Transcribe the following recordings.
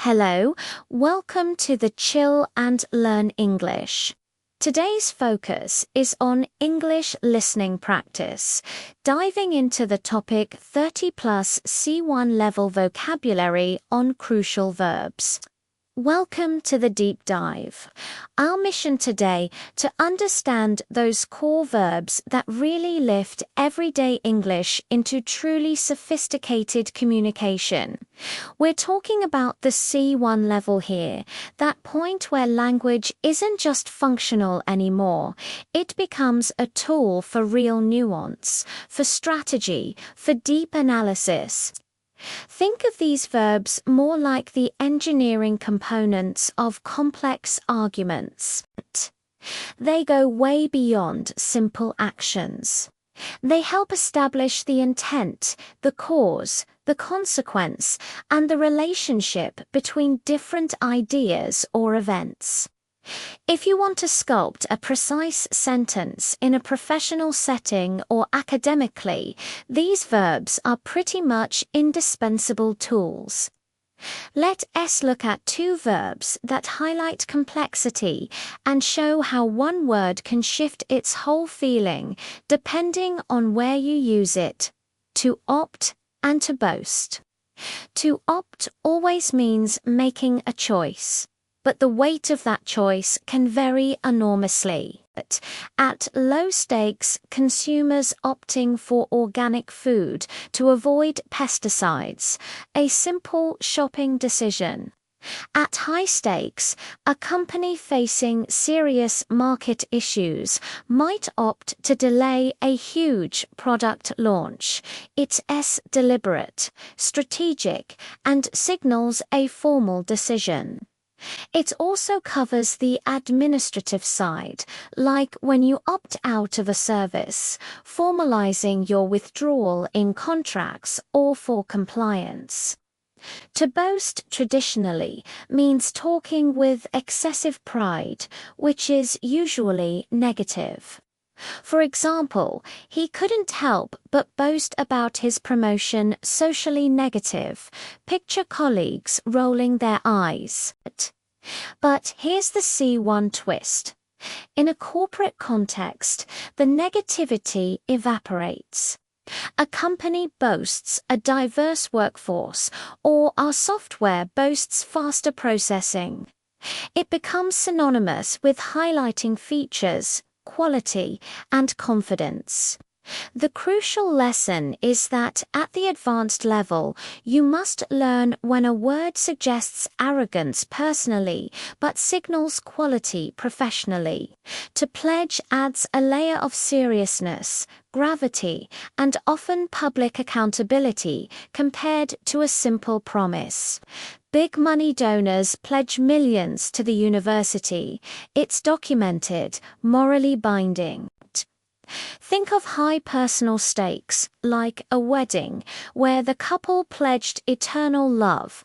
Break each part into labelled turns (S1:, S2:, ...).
S1: Hello, welcome to the Chill and Learn English. Today's focus is on English listening practice, diving into the topic 30 plus C1 level vocabulary on crucial verbs. Welcome to the deep dive. Our mission today to understand those core verbs that really lift everyday English into truly sophisticated communication. We're talking about the C1 level here, that point where language isn't just functional anymore. It becomes a tool for real nuance, for strategy, for deep analysis. Think of these verbs more like the engineering components of complex arguments. They go way beyond simple actions. They help establish the intent, the cause, the consequence, and the relationship between different ideas or events. If you want to sculpt a precise sentence in a professional setting or academically, these verbs are pretty much indispensable tools. Let us look at two verbs that highlight complexity and show how one word can shift its whole feeling depending on where you use it. To opt and to boast. To opt always means making a choice. But the weight of that choice can vary enormously. At low stakes, consumers opting for organic food to avoid pesticides, a simple shopping decision. At high stakes, a company facing serious market issues might opt to delay a huge product launch. It's deliberate, strategic, and signals a formal decision. It also covers the administrative side, like when you opt out of a service, formalizing your withdrawal in contracts or for compliance. To boast traditionally means talking with excessive pride, which is usually negative. For example, he couldn't help but boast about his promotion socially negative. Picture colleagues rolling their eyes. But here's the C1 twist. In a corporate context, the negativity evaporates. A company boasts a diverse workforce, or our software boasts faster processing. It becomes synonymous with highlighting features, quality, and confidence. The crucial lesson is that at the advanced level, you must learn when a word suggests arrogance personally but signals quality professionally. To pledge adds a layer of seriousness, gravity, and often public accountability compared to a simple promise. Big money donors pledge millions to the university. It's documented, morally binding. Think of high personal stakes, like a wedding, where the couple pledged eternal love.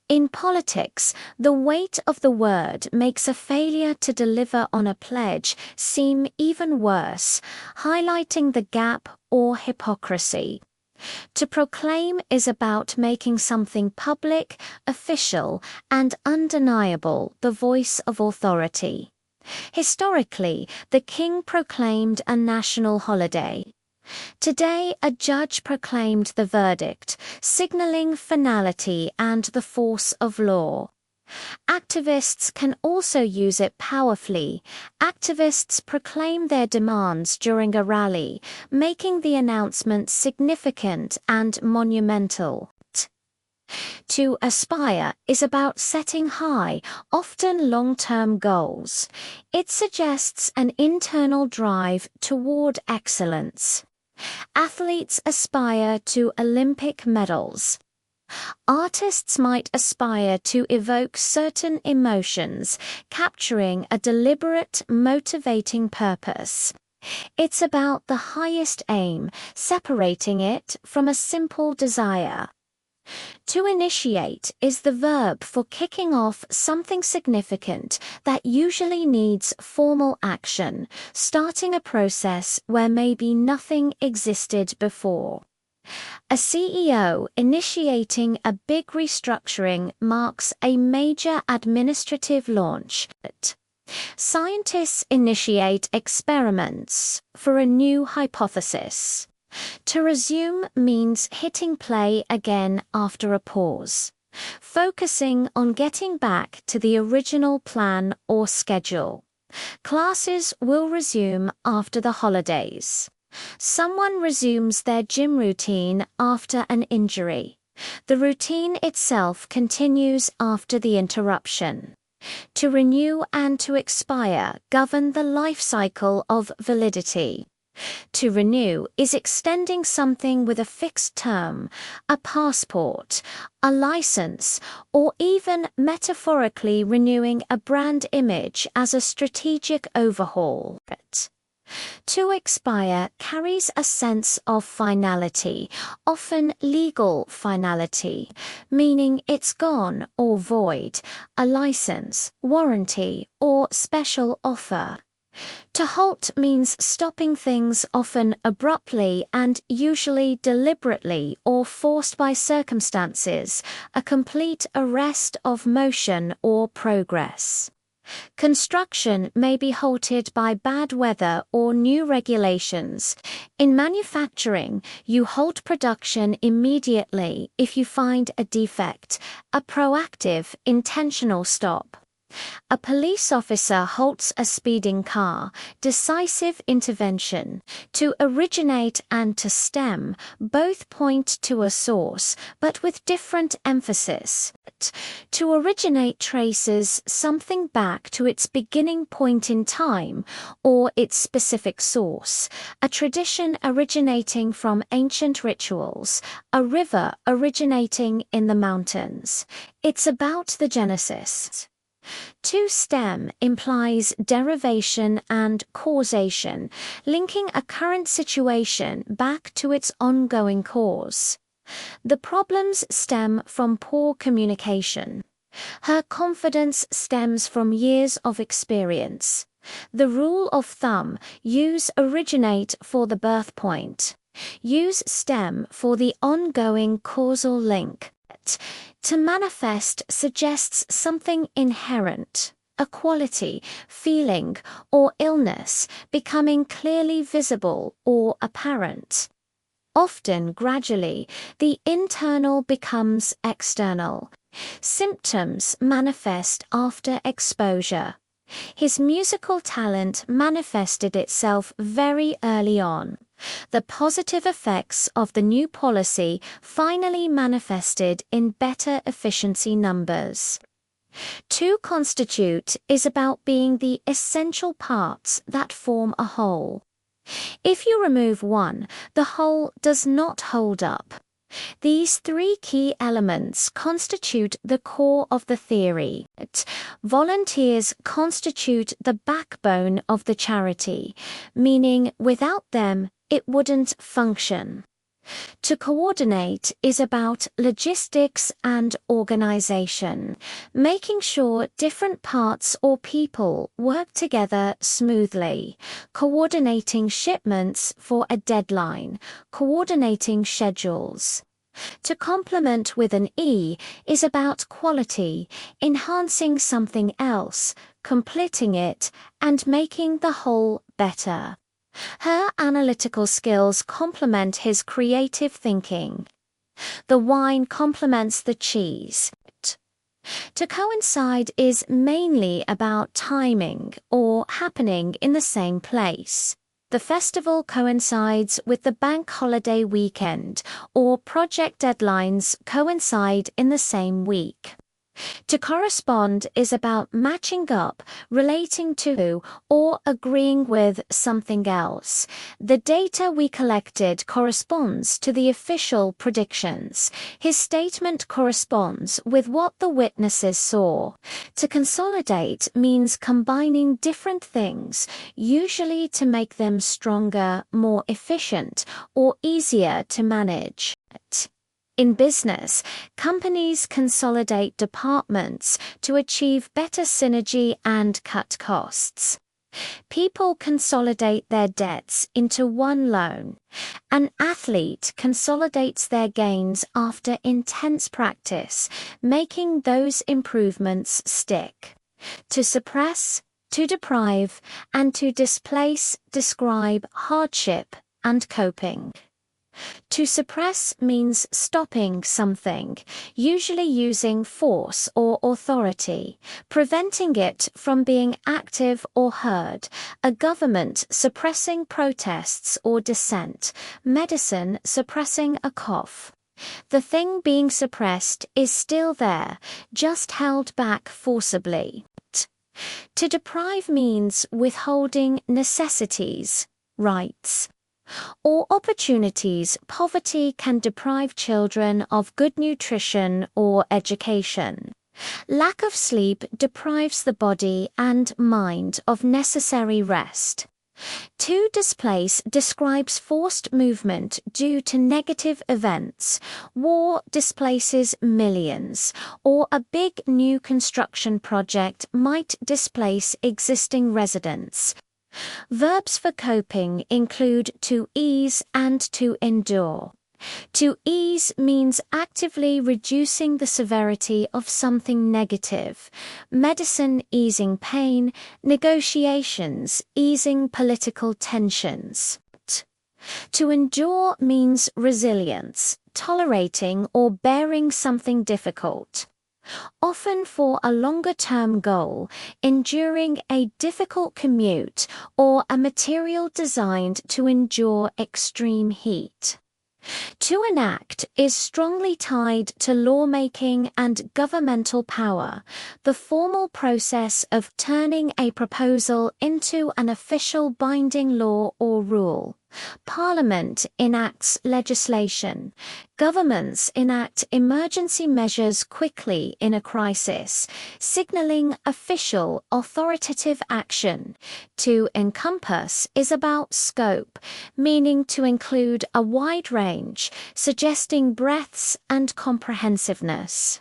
S1: In politics, the weight of the word makes a failure to deliver on a pledge seem even worse, highlighting the gap or hypocrisy. To proclaim is about making something public, official, and undeniable, the voice of authority. Historically, the king proclaimed a national holiday. Today, a judge proclaimed the verdict, signaling finality and the force of law. Activists can also use it powerfully. Activists proclaim their demands during a rally, making the announcement significant and monumental. To aspire is about setting high, often long-term goals. It suggests an internal drive toward excellence. Athletes aspire to Olympic medals. Artists might aspire to evoke certain emotions, capturing a deliberate, motivating purpose. It's about the highest aim, separating it from a simple desire. To initiate is the verb for kicking off something significant that usually needs formal action, starting a process where maybe nothing existed before. A CEO initiating a big restructuring marks a major administrative launch. Scientists initiate experiments for a new hypothesis. To resume means hitting play again after a pause, focusing on getting back to the original plan or schedule. Classes will resume after the holidays. Someone resumes their gym routine after an injury. The routine itself continues after the interruption. To renew and to expire govern the life cycle of validity. To renew is extending something with a fixed term, a passport, a license, or even metaphorically renewing a brand image as a strategic overhaul. To expire carries a sense of finality, often legal finality, meaning it's gone or void, a license, warranty, or special offer. To halt means stopping things often abruptly and usually deliberately or forced by circumstances, a complete arrest of motion or progress. Construction may be halted by bad weather or new regulations. In manufacturing, you halt production immediately if you find a defect, a proactive, intentional stop. A police officer halts a speeding car, decisive intervention. To originate and to stem both point to a source, but with different emphasis. To originate traces something back to its beginning point in time, or its specific source, a tradition originating from ancient rituals, a river originating in the mountains. It's about the genesis. To stem implies derivation and causation, linking a current situation back to its ongoing cause. The problems stem from poor communication. Her confidence stems from years of experience. The rule of thumb: use originate for the birth point. Use stem for the ongoing causal link. To manifest suggests something inherent, a quality, feeling, or illness becoming clearly visible or apparent. Often gradually, the internal becomes external. Symptoms manifest after exposure. His musical talent manifested itself very early on. The positive effects of the new policy finally manifested in better efficiency numbers. To constitute is about being the essential parts that form a whole. If you remove one, the whole does not hold up. These three key elements constitute the core of the theory. Volunteers constitute the backbone of the charity, meaning without them, it wouldn't function. To coordinate is about logistics and organization, making sure different parts or people work together smoothly, coordinating shipments for a deadline, coordinating schedules. To complement with an E is about quality, enhancing something else, completing it, and making the whole better. Her analytical skills complement his creative thinking. The wine complements the cheese. To coincide is mainly about timing or happening in the same place. The festival coincides with the bank holiday weekend, or project deadlines coincide in the same week. To correspond is about matching up, relating to, or agreeing with something else. The data we collected corresponds to the official predictions. His statement corresponds with what the witnesses saw. To consolidate means combining different things, usually to make them stronger, more efficient, or easier to manage. In business, companies consolidate departments to achieve better synergy and cut costs. People consolidate their debts into one loan. An athlete consolidates their gains after intense practice, making those improvements stick. To suppress, to deprive, and to displace describe hardship and coping. To suppress means stopping something, usually using force or authority, preventing it from being active or heard, a government suppressing protests or dissent, medicine suppressing a cough. The thing being suppressed is still there, just held back forcibly. To deprive means withholding necessities, rights, or opportunities. Poverty can deprive children of good nutrition or education. Lack of sleep deprives the body and mind of necessary rest. To displace describes forced movement due to negative events. War displaces millions, or a big new construction project might displace existing residents. Verbs for coping include to ease and to endure. To ease means actively reducing the severity of something negative. Medicine easing pain, negotiations easing political tensions. To endure means resilience, tolerating or bearing something difficult. Often for a longer-term goal, enduring a difficult commute or a material designed to endure extreme heat. To enact is strongly tied to lawmaking and governmental power, the formal process of turning a proposal into an official binding law or rule. Parliament enacts legislation. Governments enact emergency measures quickly in a crisis, signaling official, authoritative action. To encompass is about scope, meaning to include a wide range, suggesting breadth and comprehensiveness.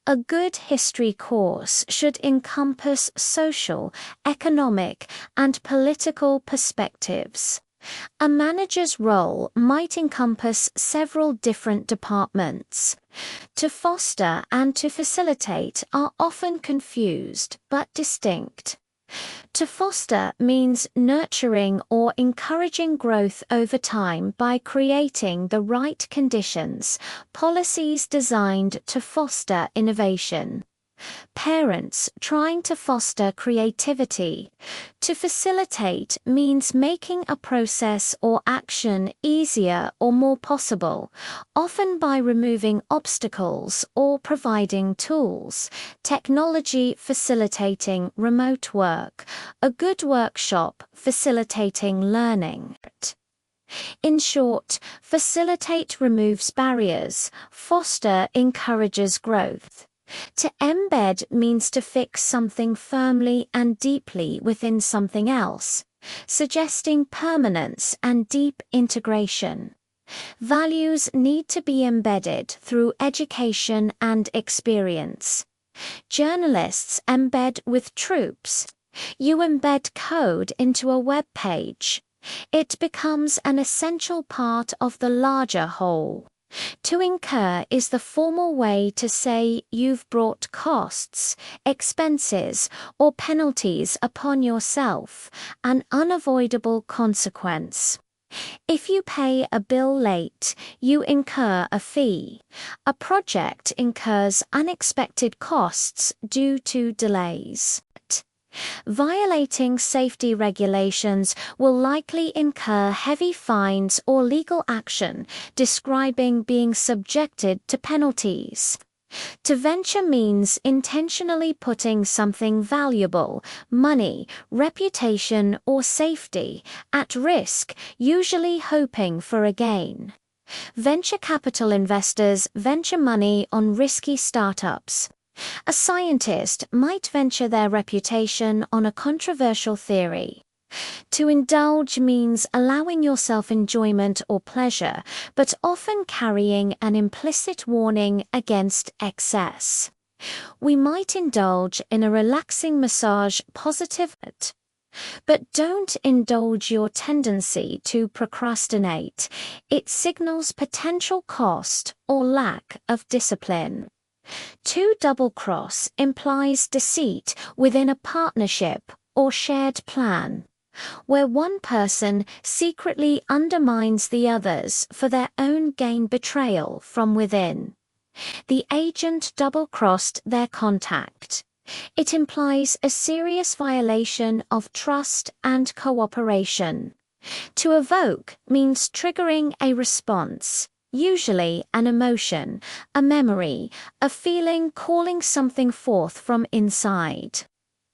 S1: A good history course should encompass social, economic, and political perspectives. A manager's role might encompass several different departments. To foster and to facilitate are often confused but distinct. To foster means nurturing or encouraging growth over time by creating the right conditions, policies designed to foster innovation. Parents trying to foster creativity. To facilitate means making a process or action easier or more possible, often by removing obstacles or providing tools. Technology facilitating remote work. A good workshop facilitating learning. In short, facilitate removes barriers, foster encourages growth. To embed means to fix something firmly and deeply within something else, suggesting permanence and deep integration. Values need to be embedded through education and experience. Journalists embed with troops. You embed code into a web page. It becomes an essential part of the larger whole. To incur is the formal way to say you've brought costs, expenses, or penalties upon yourself, an unavoidable consequence. If you pay a bill late, you incur a fee. A project incurs unexpected costs due to delays. Violating safety regulations will likely incur heavy fines or legal action, describing being subjected to penalties. To venture means intentionally putting something valuable, money, reputation, or safety, at risk, usually hoping for a gain. Venture capital investors venture money on risky startups. A scientist might venture their reputation on a controversial theory. To indulge means allowing yourself enjoyment or pleasure, but often carrying an implicit warning against excess. We might indulge in a relaxing massage positive. But don't indulge your tendency to procrastinate. It signals potential cost or lack of discipline. To double-cross implies deceit within a partnership or shared plan, where one person secretly undermines the others for their own gain. Betrayal from within. The agent double-crossed their contact. It implies a serious violation of trust and cooperation. To evoke means triggering a response, usually an emotion, a memory, a feeling, calling something forth from inside.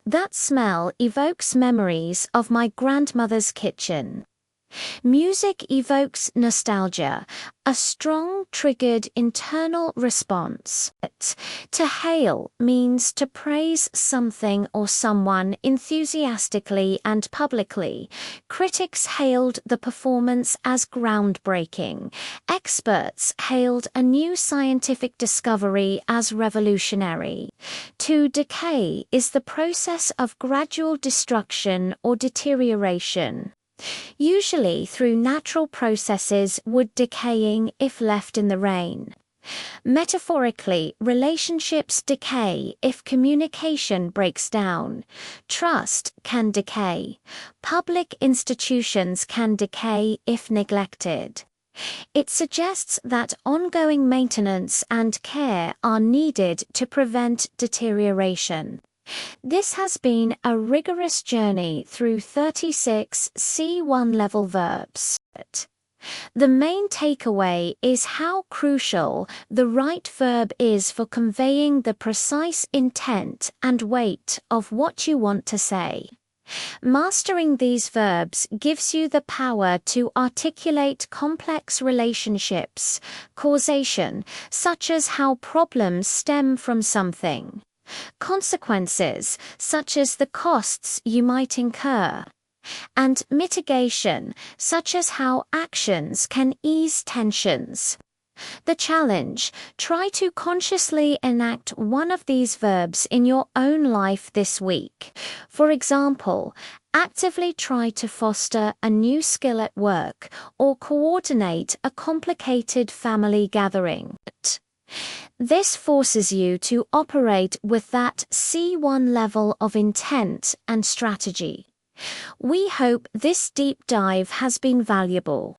S1: That smell evokes memories of my grandmother's kitchen. Music evokes nostalgia, a strong triggered internal response. To hail means to praise something or someone enthusiastically and publicly. Critics hailed the performance as groundbreaking. Experts hailed a new scientific discovery as revolutionary. To decay is the process of gradual destruction or deterioration. Usually through natural processes, wood decaying if left in the rain. Metaphorically, relationships decay if communication breaks down. Trust can decay. Public institutions can decay if neglected. It suggests that ongoing maintenance and care are needed to prevent deterioration. This has been a rigorous journey through 36 C1 level verbs. The main takeaway is how crucial the right verb is for conveying the precise intent and weight of what you want to say. Mastering these verbs gives you the power to articulate complex relationships, causation, such as how problems stem from something. Consequences, such as the costs you might incur. And mitigation, such as how actions can ease tensions. The challenge: try to consciously enact one of these verbs in your own life this week. For example, actively try to foster a new skill at work or coordinate a complicated family gathering. This forces you to operate with that C1 level of intent and strategy. We hope this deep dive has been valuable.